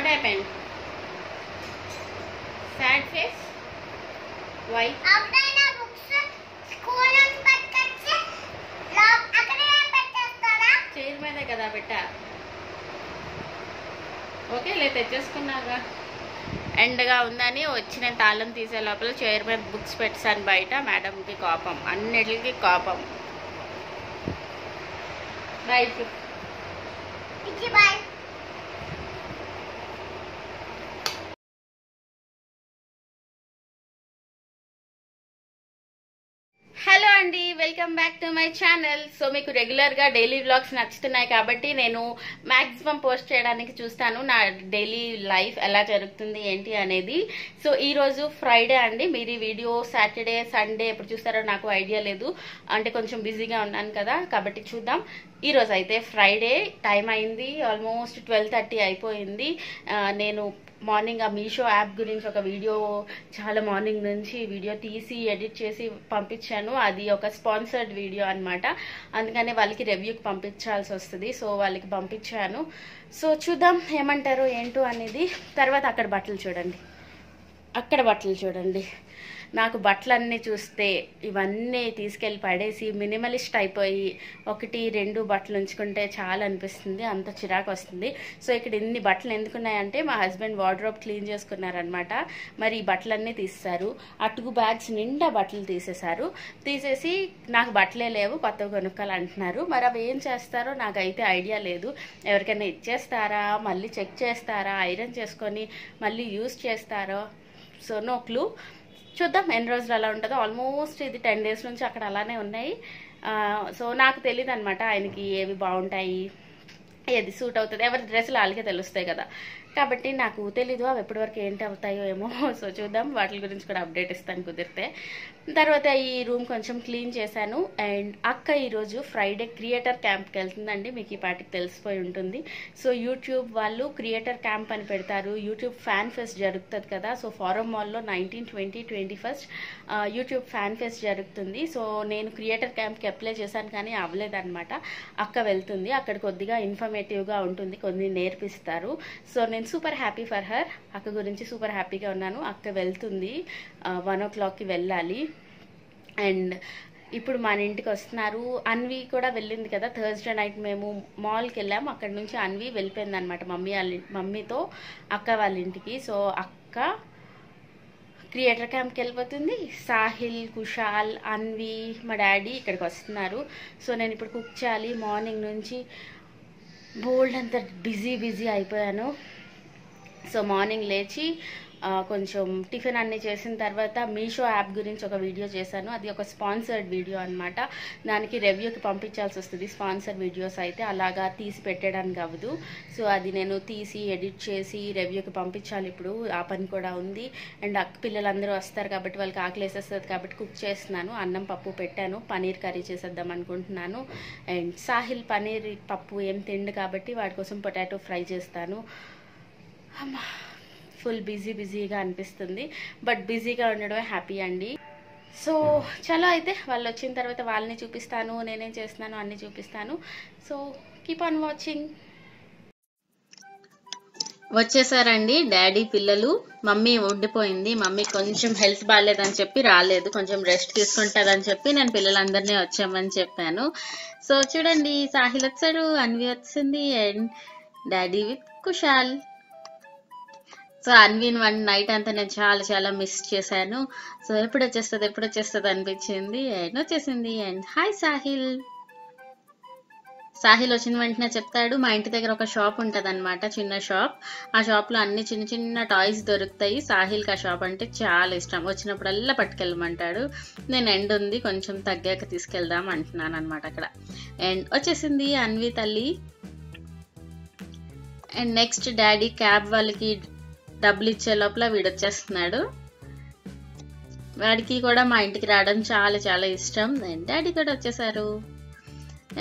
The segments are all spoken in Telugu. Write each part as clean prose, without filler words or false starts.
happened? Sad face? Why? Chair మీదే కదా పెట్టా. ఓకే లే, తెచ్చేసుకున్నాగా. ఎండగా ఉందని వచ్చిన తాళం తీసే లోపల చైర్ మీద బుక్స్ పెట్టాను బయట. మేడంకి కోపం, అన్నిటికి కోపం. బాయ్. హలో అండి, welcome back to my channel. So మీకు రెగ్యులర్గా డైలీ వ్లాగ్స్ నచ్చుతున్నాయి కాబట్టి నేను మ్యాక్సిమం పోస్ట్ చేయడానికి చూస్తాను నా డైలీ లైఫ్ ఎలా జరుగుతుంది ఏంటి అనేది. సో ఈరోజు ఫ్రైడే అండి. మీరు ఈ వీడియో సాటర్డే సండే ఎప్పుడు చూస్తారో నాకు ఐడియా లేదు, అంటే కొంచెం బిజీగా ఉన్నాను కదా, కాబట్టి చూద్దాం. ఈరోజు అయితే ఫ్రైడే, టైం అయింది ఆల్మోస్ట్ 12:30 అయిపోయింది. నేను మార్నింగ్ ఆ మీషో యాప్ గురించి ఒక వీడియో చాలా మార్నింగ్ నుంచి వీడియో తీసి ఎడిట్ చేసి పంపించాను. అది ఒక స్పాన్సర్డ్ వీడియో అనమాట, అందుకని వాళ్ళకి రివ్యూకి పంపించాల్సి వస్తుంది. సో వాళ్ళకి పంపించాను. సో చూద్దాం ఏమంటారో ఏంటో అనేది. తర్వాత అక్కడ బట్టలు చూడండి. నాకు బట్టలన్నీ చూస్తే ఇవన్నీ తీసుకెళ్ళి పడేసి మినిమలిస్ట్ అయిపోయి 1-2 బట్టలు ఉంచుకుంటే చాలా అనిపిస్తుంది, అంత చిరాకు వస్తుంది. సో ఇక్కడ ఇన్ని బట్టలు ఎందుకున్నాయంటే మా హస్బెండ్ వార్డ్రోబ్ క్లీన్ చేసుకున్నారనమాట. మరి ఈ బట్టలన్నీ తీసేశారు. ఆ 2 బ్యాగ్స్ నిండా బట్టలు తీసేసి నాకు బట్టలే లేవు, కొత్తవి కొనుక్కోవాలి అంటున్నారు. మరి అవి ఏం చేస్తారో నాకైతే ఐడియా లేదు. ఎవరికైనా ఇచ్చేస్తారా, మళ్ళీ చెక్ చేస్తారా, ఐరన్ చేసుకొని మళ్ళీ యూజ్ చేస్తారో, సో నో క్లూ. చూద్దాం ఎన్ని రోజులు అలా ఉంటుందో. ఆల్మోస్ట్ ఇది 10 days నుంచి అక్కడ అలానే ఉన్నాయి. సో నాకు తెలియదు అనమాట ఆయనకి ఏవి బాగుంటాయి, ఏది సూట్ అవుతుంది. ఎవరి డ్రెస్సులు వాళ్ళకే తెలుస్తాయి కదా, కాబట్టి నాకు తెలీదు అవి ఎప్పటి వరకు ఏంటి అవుతాయో ఏమో. సో చూద్దాం, వాటి గురించి కూడా అప్డేట్ ఇస్తాను కుదిరితే. తర్వాత ఈ రూమ్ కొంచెం క్లీన్ చేశాను. అండ్ అక్క ఈరోజు ఫ్రైడే క్రియేటర్ క్యాంప్కి వెళ్తుందండి, మీకు ఈ పాటికి తెలిసిపోయి ఉంటుంది. సో యూట్యూబ్ వాళ్ళు క్రియేటర్ క్యాంప్ అని పెడతారు. యూట్యూబ్ ఫ్యాన్ ఫెస్ట్ జరుగుతుంది కదా, సో ఫారం మాల్లో 19, 20, 21 యూట్యూబ్ ఫ్యాన్ ఫెస్ట్ జరుగుతుంది. సో నేను క్రియేటర్ క్యాంప్కి అప్లై చేశాను కానీ అవ్వలేదన్నమాట. అక్క వెళ్తుంది, అక్కడ కొద్దిగా ఇన్ఫర్మేటివ్గా ఉంటుంది, కొన్ని నేర్పిస్తారు. సో నేను సూపర్ హ్యాపీ ఫర్ హర్, అక్క గురించి సూపర్ హ్యాపీగా ఉన్నాను. అక్క వెళ్తుంది, 1 o'clockకి వెళ్ళాలి. అండ్ ఇప్పుడు మన ఇంటికి వస్తున్నారు. అన్వి కూడా వెళ్ళింది కదా, థర్స్డే నైట్ మేము మాల్కి వెళ్ళాము. అక్కడ నుంచి అన్వి వెళ్ళిపోయింది అనమాట మమ్మీతో అక్క వాళ్ళ ఇంటికి. సో అక్క క్రియేటర్ క్యాంప్కి వెళ్ళిపోతుంది. సాహిల్, కుషాల్, అన్వి, మా డాడీ ఇక్కడికి వస్తున్నారు. సో నేను ఇప్పుడు కుక్ చేయాలి. మార్నింగ్ నుంచి బోల్డ్ అంత బిజీ అయిపోయాను. సో మార్నింగ్ లేచి కొంచెం టిఫిన్ అన్నీ చేసిన తర్వాత మీషో యాప్ గురించి ఒక వీడియో చేశాను. అది ఒక స్పాన్సర్డ్ వీడియో అనమాట, దానికి రివ్యూకి పంపించాల్సి వస్తుంది. స్పాన్సర్ వీడియోస్ అయితే అలాగా తీసి పెట్టడానికి అవ్వదు. సో అది నేను తీసి ఎడిట్ చేసి రివ్యూకి పంపించాలి. ఇప్పుడు ఆ పని కూడా ఉంది. అండ్ పిల్లలందరూ వస్తారు కాబట్టి వాళ్ళకి ఆకలి వేసేస్తుంది కాబట్టి కుక్ చేస్తున్నాను. అన్నం పప్పు పెట్టాను, పనీర్ కర్రీ చేసేద్దాం అనుకుంటున్నాను. అండ్ సాహిల్ పనీర్ పప్పు ఏం తిండు కాబట్టి వాడి కోసం పొటాటో ఫ్రై చేస్తాను. ఫుల్ బిజీగా అనిపిస్తుంది, బట్ బిజీగా ఉండడమే హ్యాపీ అండి. సో చలో అయితే వాళ్ళు వచ్చిన తర్వాత వాళ్ళని చూపిస్తాను, నేనేం చేస్తున్నాను అన్నీ చూపిస్తాను. So keep on watching. వచ్చేసారండి డాడీ పిల్లలు. మమ్మీ ఉండిపోయింది. మమ్మీ కొంచెం హెల్త్ బాగాలేదని చెప్పి రాలేదు, కొంచెం రెస్ట్ తీసుకుంటుందని చెప్పి నేను పిల్లలందరినీ వచ్చామని చెప్పాను. సో చూడండి, సాహిల్ వచ్చాడు, అన్వి వచ్చింది, and daddy with Kushal. So అన్విన్ 1 night అంతా నేను చాలా మిస్ చేశాను. సో ఎప్పుడు వచ్చేస్తుంది అనిపించింది, అండ్ వచ్చేసింది. అండ్ హాయ్ సాహిల్ వచ్చిన వెంటనే చెప్తాడు, మా ఇంటి దగ్గర ఒక షాప్ ఉంటుంది అనమాట, చిన్న షాప్. ఆ షాప్లో అన్ని చిన్న టాయ్స్ దొరుకుతాయి. సాహిల్కి ఆ షాప్ అంటే చాలా ఇష్టం, వచ్చినప్పుడల్లా పట్టుకెళ్ళమంటాడు. నేను ఎండ్ ఉంది కొంచెం తగ్గాక తీసుకెళ్దాం అంటున్నాను అనమాట అక్కడ. అండ్ వచ్చేసింది అన్వి తల్లి. అండ్ నెక్స్ట్ డాడీ క్యాబ్ వాళ్ళకి డబ్బులు ఇచ్చే లోపల వీడు వచ్చేస్తున్నాడు. వాడికి కూడా మా ఇంటికి రావడం చాలా ఇష్టం. అండ్ డాడీ కూడా వచ్చేసారు.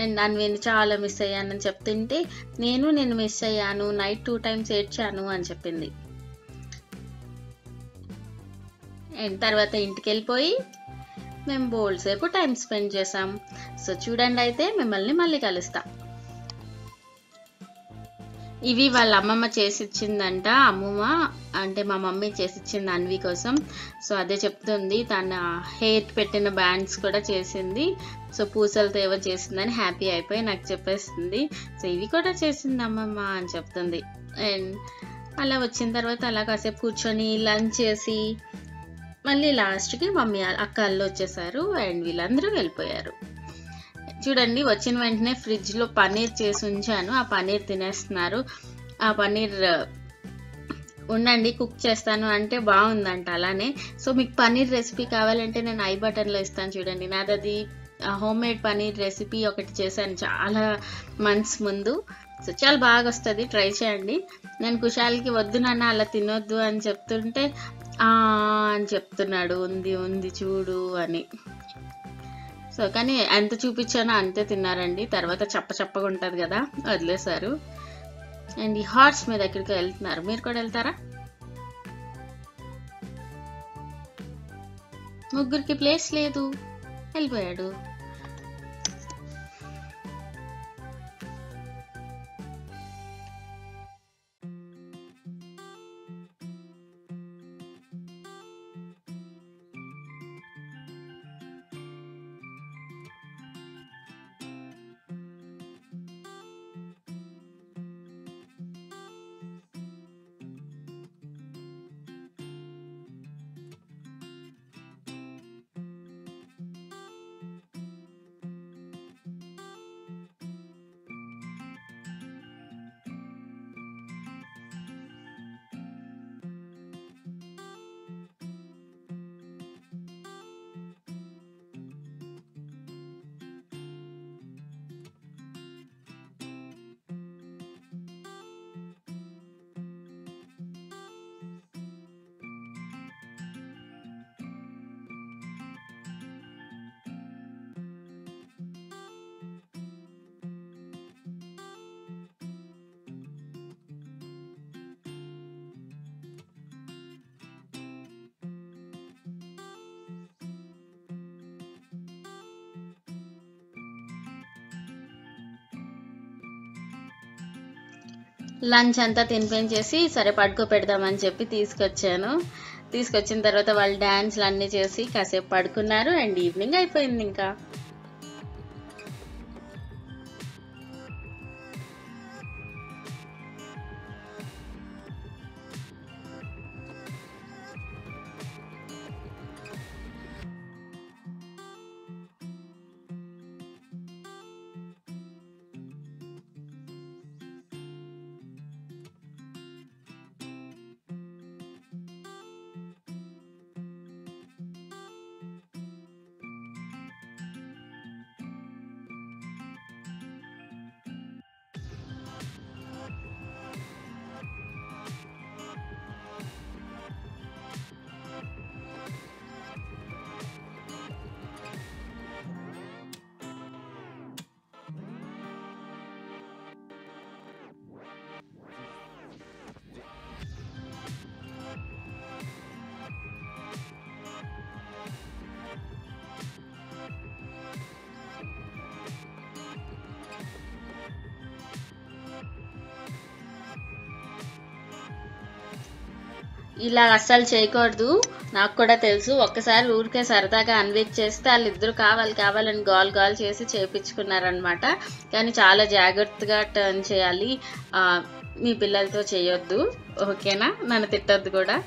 అండ్ అన్విని చాలా మిస్ అయ్యానని చెప్తుంటే నేను మిస్ అయ్యాను, నైట్ 2 times ఏడ్చాను అని చెప్పింది. అండ్ తర్వాత ఇంటికి వెళ్ళిపోయి మేము బోల్డ్ సేపు టైం స్పెండ్ చేసాం. సో చూడండి, అయితే మిమ్మల్ని మళ్ళీ కలుస్తాం. ఇవి వాళ్ళ అమ్మమ్మ చేసిచ్చిందంట. అమ్మమ్మ అంటే మా మమ్మీ చేసిచ్చింది అన్వి కోసం. సో అదే చెప్తుంది. తన హెయిర్ పెట్టిన బ్యాండ్స్ కూడా చేసింది. సో పూసలతో ఏవో చేసిందని హ్యాపీ అయిపోయి నాకు చెప్పేస్తుంది. సో ఇవి కూడా చేసింది అమ్మమ్మ అని చెప్తుంది. అండ్ అలా వచ్చిన తర్వాత అలా కాసేపు కూర్చొని లంచ్ చేసి మళ్ళీ లాస్ట్కి మమ్మీ అక్కళ్ళు వచ్చేసారు అండ్ వీళ్ళందరూ వెళ్ళిపోయారు. చూడండి, వచ్చిన వెంటనే ఫ్రిడ్జ్లో పన్నీర్ చేసి ఉంచాను. ఆ పన్నీర్ తినేస్తున్నారు. ఆ పన్నీర్ ఉండండి కుక్ చేస్తాను అంటే బాగుందంట అలానే. సో మీకు పన్నీర్ రెసిపీ కావాలంటే నేను ఐ బటన్లో ఇస్తాను చూడండి. నాదది హోమ్ మేడ్ పన్నీర్ రెసిపీ ఒకటి చేశాను చాలా మంత్స్ ముందు. సో చాలా బాగా వస్తుంది, ట్రై చేయండి. నేను కుషాల్కి వద్దు నాన్న అలా తినొద్దు అని చెప్తుంటే అని చెప్తున్నాడు, ఉంది ఉంది చూడు అని. సో కానీ ఎంత చూపించానో అంతే తిన్నారండి. తర్వాత చప్పగా ఉంటుంది కదా, వదిలేశారు. అండ్ ఈ హార్స్ మీద ఎక్కడికి వెళ్తున్నారు, మీరు కూడా వెళ్తారా? ముగ్గురికి ప్లేస్ లేదు, వెళ్ళిపోయాడు. లంచ్ అంతా తినిపించేసి సరే పడుకో పెడదామని చెప్పి తీసుకొచ్చాను. తీసుకొచ్చిన తర్వాత వాళ్ళు డాన్స్లు అన్నీ చేసి కాసేపు పడుకున్నారు అండ్ ఈవినింగ్ అయిపోయింది. ఇంకా ఇలా అస్సలు చేయకూడదు, నాకు కూడా తెలుసు. ఒక్కసారి ఊరికే సరదాగా అన్వేక్ చేస్తే వాళ్ళిద్దరూ కావాలని గోల్ చేసి చేయించుకున్నారనమాట. కానీ చాలా జాగ్రత్తగా టర్న్ చేయాలి. మీ పిల్లలతో చేయొద్దు, ఓకేనా? నన్ను తిట్టొద్దు కూడా.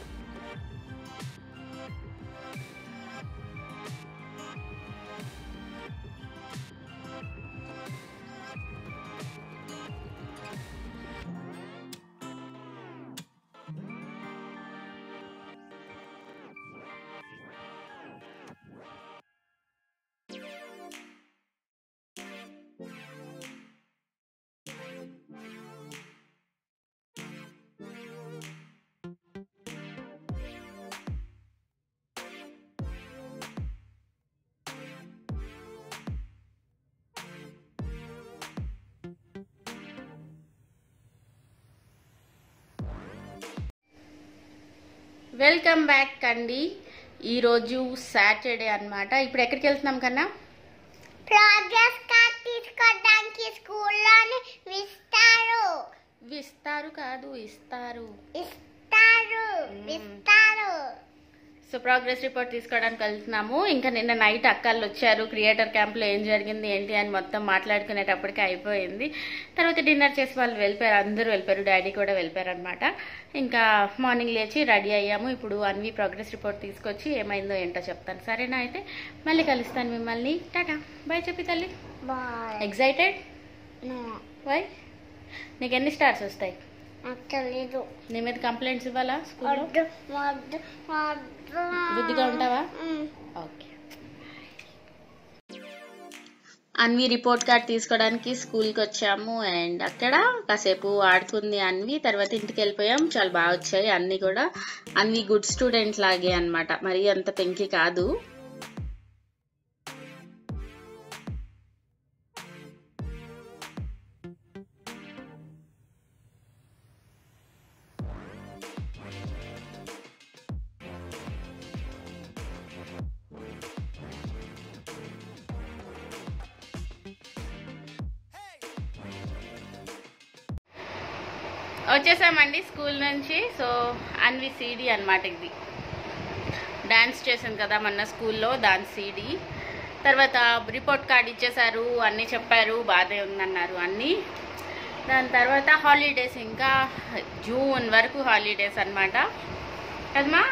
వెల్కమ్ బ్యాక్ అండి. ఈరోజు సాటర్డే అన్నమాట. ఇప్పుడు ఎక్కడికి వెళ్తున్నాం కన్నా? ప్రోగ్రెస్ కార్డ్ తీసుకోవడానికి స్కూల్లోనే కాదు ఇస్తారు. ఇస్తారు. సో ప్రోగ్రెస్ రిపోర్ట్ తీసుకోవడానికి వెళ్తున్నాము. ఇంకా నిన్న నైట్ అక్కళ్ళు వచ్చారు. క్రియేటర్ క్యాంప్లో ఏం జరిగింది ఏంటి అని మొత్తం మాట్లాడుకునేటప్పటికి అయిపోయింది. తర్వాత డిన్నర్ చేసి వాళ్ళు వెళ్ళిపోయారు, అందరూ వెళ్ళిపోయారు, డాడీ కూడా వెళ్ళిపోయారు అనమాట. ఇంకా మార్నింగ్ లేచి రెడీ అయ్యాము. ఇప్పుడు అన్వి ప్రోగ్రెస్ రిపోర్ట్ తీసుకొచ్చి ఏమైందో ఏంటో చెప్తాను. సరేనా? అయితే మళ్ళీ కలుస్తాను మిమ్మల్ని. టాటా బాయ్ చెప్పి తల్లి. ఎక్సైటెడ్? వై? నీకు ఎన్ని స్టార్స్ వస్తాయి? నీ మీద కంప్లైంట్స్ ఇవ్వాలా స్కూల్లో? బుద్ధిగా ఉంటావా? ఓకే. అన్వి రిపోర్ట్ కార్డ్ తీసుకోవడానికి స్కూల్కి వచ్చాము. అండ్ అక్కడ కాసేపు ఆడుకుంది అన్వి. తర్వాత ఇంటికి వెళ్ళిపోయాం. చాలా బాగా వచ్చాయి అన్నీ కూడా. అన్వి గుడ్ స్టూడెంట్ లాగే అనమాట, మరీ అంత పెంకి కాదు. వచ్చేసామండి స్కూల్ నుంచి. సో అన్వి సీడీ అనమాట, ఇది డాన్స్ చేశాను కదా మొన్న స్కూల్లో, దాని సీడీ. తర్వాత రిపోర్ట్ కార్డ్ ఇచ్చేసారు, అన్నీ చెప్పారు, బాధే ఉందన్నారు అన్నీ. దాని తర్వాత హాలిడేస్, ఇంకా జూన్ వరకు హాలిడేస్ అనమాట కదమ్మా.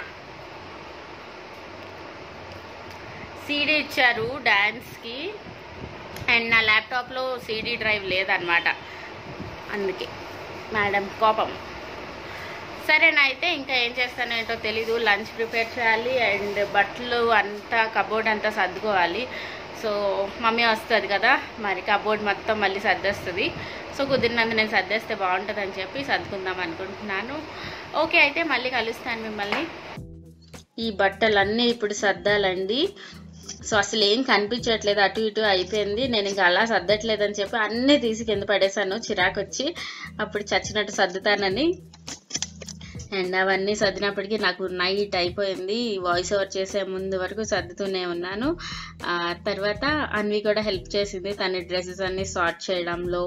సీడీ ఇచ్చారు డాన్స్కి. అండ్ నా ల్యాప్టాప్లో సీడీ డ్రైవ్ లేదనమాట, అందుకే మేడం కోపం. సరేనా? అయితే ఇంకా ఏం చేస్తానో ఏంటో తెలీదు. లంచ్ ప్రిపేర్ చేయాలి అండ్ బట్టలు అంతా కబోర్డ్ అంతా సర్దుకోవాలి. సో మమ్మీ వస్తుంది కదా, మరి కబోర్డ్ మొత్తం మళ్ళీ సర్దేస్తుంది. సో కుదిరినందు నేను సర్దేస్తే బాగుంటుంది అని చెప్పి సర్దుకుందాం అనుకుంటున్నాను. ఓకే, అయితే మళ్ళీ కలుస్తాను మిమ్మల్ని. ఈ బట్టలన్నీ ఇప్పుడు సర్దాలండి. సో అసలు ఏం కనిపించట్లేదు, అటు ఇటు అయిపోయింది. నేను ఇంకా అలా సర్దట్లేదని చెప్పి అన్నీ తీసి కింద పడేసాను, చిరాకు వచ్చి. అప్పుడు చచ్చినట్టు సర్దుతానని. అండ్ అవన్నీ సర్దినప్పటికీ నాకు నైట్ అయిపోయింది. వాయిస్ ఓవర్ చేసే ముందు వరకు సర్దుతూనే ఉన్నాను. తర్వాత అన్వి కూడా హెల్ప్ చేసింది. తన డ్రెస్సెస్ అన్ని సార్ట్ చేయడంలో,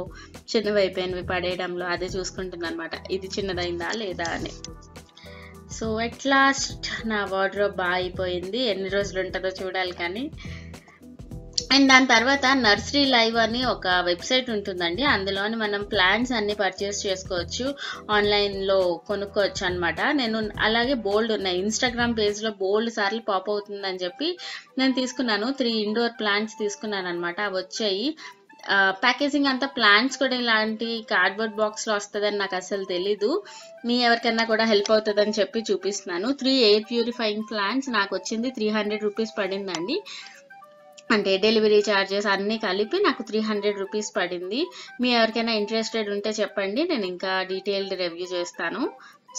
చిన్నవి అయిపోయినవి పడేయడంలో, అదే చూసుకుంటుంది అనమాట, ఇది చిన్నదైందా లేదా అని. సో ఎట్ లాస్ట్ నా వార్డ్రోబ్ బాగా అయిపోయింది. ఎన్ని రోజులు ఉంటుందో చూడాలి కానీ. అండ్ దాని తర్వాత నర్సరీ లైవ్ అని ఒక వెబ్సైట్ ఉంటుందండి. అందులోని మనం ప్లాంట్స్ అన్ని పర్చేస్ చేసుకోవచ్చు, ఆన్లైన్లో కొనుక్కోవచ్చు అనమాట. నేను అలాగే బోల్డ్ ఉన్నాయి, ఇన్స్టాగ్రామ్ పేజ్లో బోల్డ్ సార్లు పాప్ అవుతుందని చెప్పి నేను తీసుకున్నాను. 3 ఇండోర్ ప్లాంట్స్ తీసుకున్నాను అనమాట. అవి వచ్చాయి. ప్యాకేజింగ్ అంతా ప్లాంట్స్ కూడా ఇలాంటి కార్డ్బోర్డ్ బాక్స్లో వస్తుందని నాకు అసలు తెలీదు. మీ ఎవరికైనా కూడా హెల్ప్ అవుతుందని చెప్పి చూపిస్తున్నాను. 3 ఎయిర్ ప్యూరిఫైయింగ్ ప్లాంట్స్ నాకు వచ్చింది 300 రూపీస్ పడిందండి. అంటే డెలివరీ ఛార్జెస్ అన్నీ కలిపి నాకు 300 రూపీస్ పడింది. మీ ఎవరికైనా ఇంట్రెస్టెడ్ ఉంటే చెప్పండి, నేను ఇంకా డీటెయిల్డ్ రివ్యూ చేస్తాను.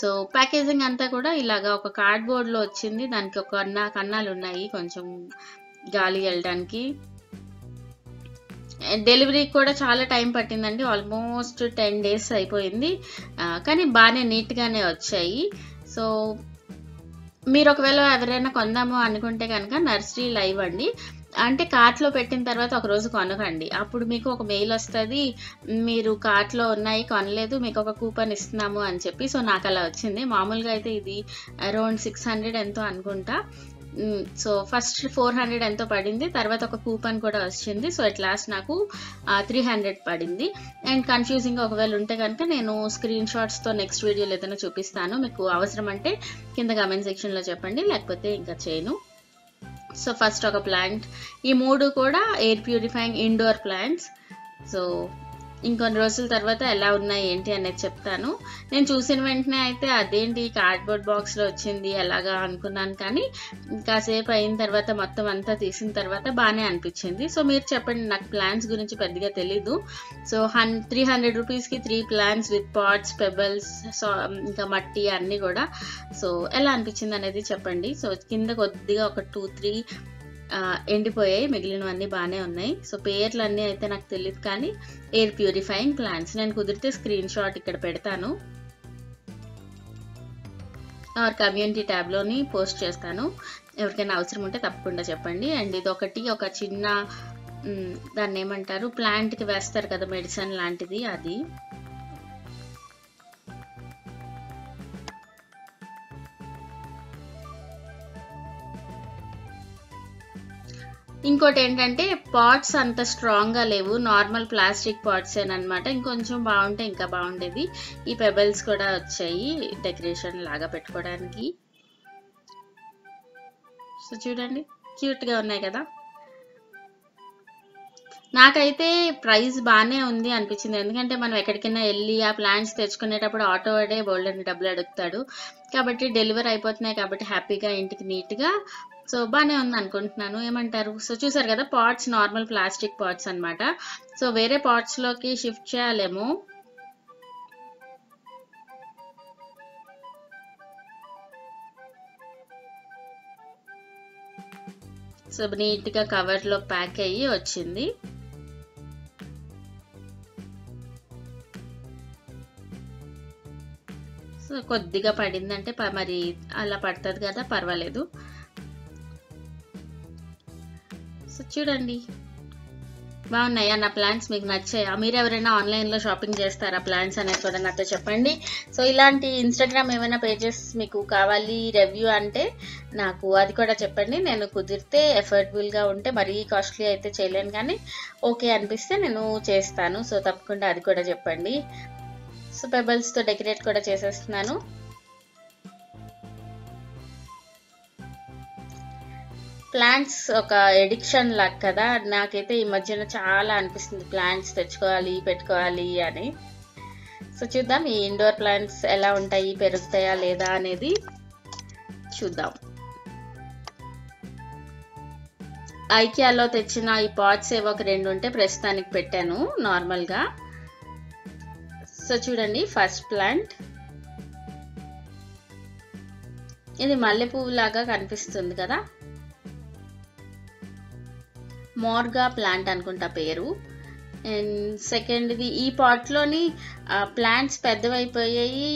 సో ప్యాకేజింగ్ అంతా కూడా ఇలాగా ఒక కార్డ్బోర్డ్లో వచ్చింది. దానికి ఒక కన్నాలు ఉన్నాయి కొంచెం గాలి వెళ్ళడానికి. డెలివరీకి కూడా చాలా టైం పట్టిందండి, ఆల్మోస్ట్ 10 days అయిపోయింది. కానీ బాగానే నీట్గానే వచ్చాయి. సో మీరు ఒకవేళ ఎవరైనా కొందాము అనుకుంటే కనుక నర్సరీ లైవ్ అండి. అంటే కార్ట్లో పెట్టిన తర్వాత ఒక రోజు కొనకండి, అప్పుడు మీకు ఒక మెయిల్ వస్తుంది, మీరు కార్ట్లో ఉన్నాయి కొనలేదు, మీకు ఒక కూపన్ ఇస్తున్నాము అని చెప్పి. సో నాకు అలా వచ్చింది. మామూలుగా అయితే ఇది అరౌండ్ 600 ఎంతో అనుకుంటా. సో ఫస్ట్ 400 ఎంతో పడింది, తర్వాత ఒక కూపన్ కూడా వచ్చింది. సో ఎట్ లాస్ట్ నాకు 300 పడింది. అండ్ కన్ఫ్యూజింగ్ ఒకవేళ ఉంటే కనుక నేను స్క్రీన్ షాట్స్తో నెక్స్ట్ వీడియోలో ఏదైనా చూపిస్తాను. మీకు అవసరం అంటే కింద కామెంట్ సెక్షన్లో చెప్పండి, లేకపోతే ఇంకా చేయను. సో ఫస్ట్ ఒక ప్లాంట్, ఈ 3 కూడా air purifying indoor plants. So ఇంకొన్ని రోజుల తర్వాత ఎలా ఉన్నాయి ఏంటి అనేది చెప్తాను. నేను చూసిన వెంటనే అయితే అదేంటి కార్డ్బోర్డ్ బాక్స్లో వచ్చింది ఎలాగా అనుకున్నాను, కానీ కాసేపు అయిన తర్వాత మొత్తం అంతా తీసిన తర్వాత బాగానే అనిపించింది. సో మీరు చెప్పండి, నాకు ప్లాంట్స్ గురించి పెద్దగా తెలీదు. సో 300 రూపీస్కి 3 ప్లాంట్స్ విత్ పాట్స్, పెబల్స్, ఇంకా మట్టి అన్నీ కూడా. సో ఎలా అనిపించింది అనేది చెప్పండి. సో కింద కొద్దిగా ఒక 2-3 ఎండిపోయాయి, మిగిలినవన్నీ బాగానే ఉన్నాయి. సో పేర్లు అన్నీ అయితే నాకు తెలియదు, కానీ ఎయిర్ ప్యూరిఫైయింగ్ ప్లాంట్స్. నేను కుదిరితే స్క్రీన్ షాట్ ఇక్కడ పెడతాను, ఆర్ కమ్యూనిటీ ట్యాబ్లోని పోస్ట్ చేస్తాను. ఎవరికైనా అవసరం ఉంటే తప్పకుండా చెప్పండి. అండ్ ఇది ఒక చిన్న దాన్ని ఏమంటారు, ప్లాంట్కి వేస్తారు కదా మెడిసిన్ లాంటిది, అది. ఇంకోటి ఏంటంటే పాట్స్ అంత స్ట్రాంగ్గా లేవు, నార్మల్ ప్లాస్టిక్ పాట్స్ ఏనమాట. ఇంకొంచెం బాగుంటే ఇంకా బాగుండేది. ఈ పెబల్స్ కూడా వచ్చాయి డెకరేషన్ లాగా పెట్టుకోవడానికి. సో చూడండి, క్యూట్గా ఉన్నాయి కదా. నాకైతే ప్రైస్ బాగానే ఉంది అనిపించింది, ఎందుకంటే మనం ఎక్కడికైనా వెళ్ళి ఆ ప్లాంట్స్ తెచ్చుకునేటప్పుడు ఆటో వాడే బోల్డెన్ని డబ్బులు అడుగుతాడు. కాబట్టి డెలివరీ అయిపోతున్నాయి కాబట్టి హ్యాపీగా ఇంటికి నీట్గా. సో బాగానే ఉంది అనుకుంటున్నాను, ఏమంటారు? సో చూసారు కదా, పాట్స్ నార్మల్ ప్లాస్టిక్ పాట్స్ అన్నమాట. సో వేరే పాట్స్లోకి షిఫ్ట్ చేయాలేమో. సో నీట్గా కవర్లో ప్యాక్ అయ్యి వచ్చింది. సో కొద్దిగా పడిందంటే మరి అలా పడుతుంది కదా, పర్వాలేదు. సో చూడండి, బాగున్నాయా నా ప్లాంట్స్? మీకు నచ్చాయా? మీరు ఎవరైనా ఆన్లైన్లో షాపింగ్ చేస్తారా ప్లాంట్స్ అనేది కూడా నాతో చెప్పండి. సో ఇలాంటి ఇన్స్టాగ్రామ్ ఏమైనా పేజెస్ మీకు కావాలి రివ్యూ అంటే నాకు అది కూడా చెప్పండి. నేను కుదిరితే ఎఫర్డబుల్గా ఉంటే, మరీ కాస్ట్లీ అయితే చేయలేను, కానీ ఓకే అనిపిస్తే నేను చేస్తాను. సో తప్పకుండా అది కూడా చెప్పండి. సో పెబల్స్తో డెకరేట్ కూడా చేసేస్తున్నాను. ప్లాంట్స్ ఒక ఎడిక్షన్ లాగా కదా, నాకైతే ఈ మధ్యన చాలా అనిపిస్తుంది ప్లాంట్స్ తెచ్చుకోవాలి పెట్టుకోవాలి అని. సో చూద్దాం ఈ ఇండోర్ ప్లాంట్స్ ఎలా ఉంటాయి, పెరుగుతాయా లేదా అనేది చూద్దాం. ఐకియాలో తెచ్చిన ఈ పాట్స్ ఏవో ఒక 2 ఉంటే ప్రస్తుతానికి పెట్టాను నార్మల్గా. సో చూడండి, ఫస్ట్ ప్లాంట్ ఇది మల్లెపువ్వు లాగా కనిపిస్తుంది కదా, మోర్గా ప్లాంట్ అనుకుంటా పేరు. అండ్ సెకండ్ది ఈ పాట్లోని ప్లాంట్స్ పెద్దవైపోయాయి,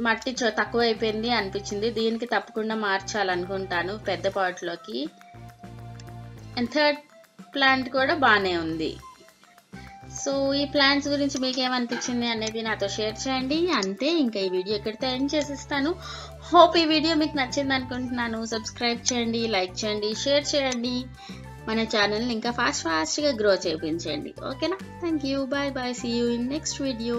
మట్టి తక్కువైపోయింది అనిపించింది, దీనికి తప్పకుండా మార్చాలనుకుంటాను పెద్ద పాట్లోకి. అండ్ థర్డ్ ప్లాంట్ కూడా బాగానే ఉంది. సో ఈ ప్లాంట్స్ గురించి మీకు ఏమనిపించింది అనేది నాతో షేర్ చేయండి. అంతే, ఇంకా ఈ వీడియో ఎక్కడితో ఎండ్ చేసేస్తాను. హోప్ ఈ వీడియో మీకు నచ్చింది అనుకుంటున్నాను. సబ్స్క్రైబ్ చేయండి, లైక్ చేయండి, షేర్ చేయండి. మన ఛానల్ని ఇంకా ఫాస్ట్గా గ్రో చేయించండి. ఓకేనా? Thank you, bye bye, see you in next video.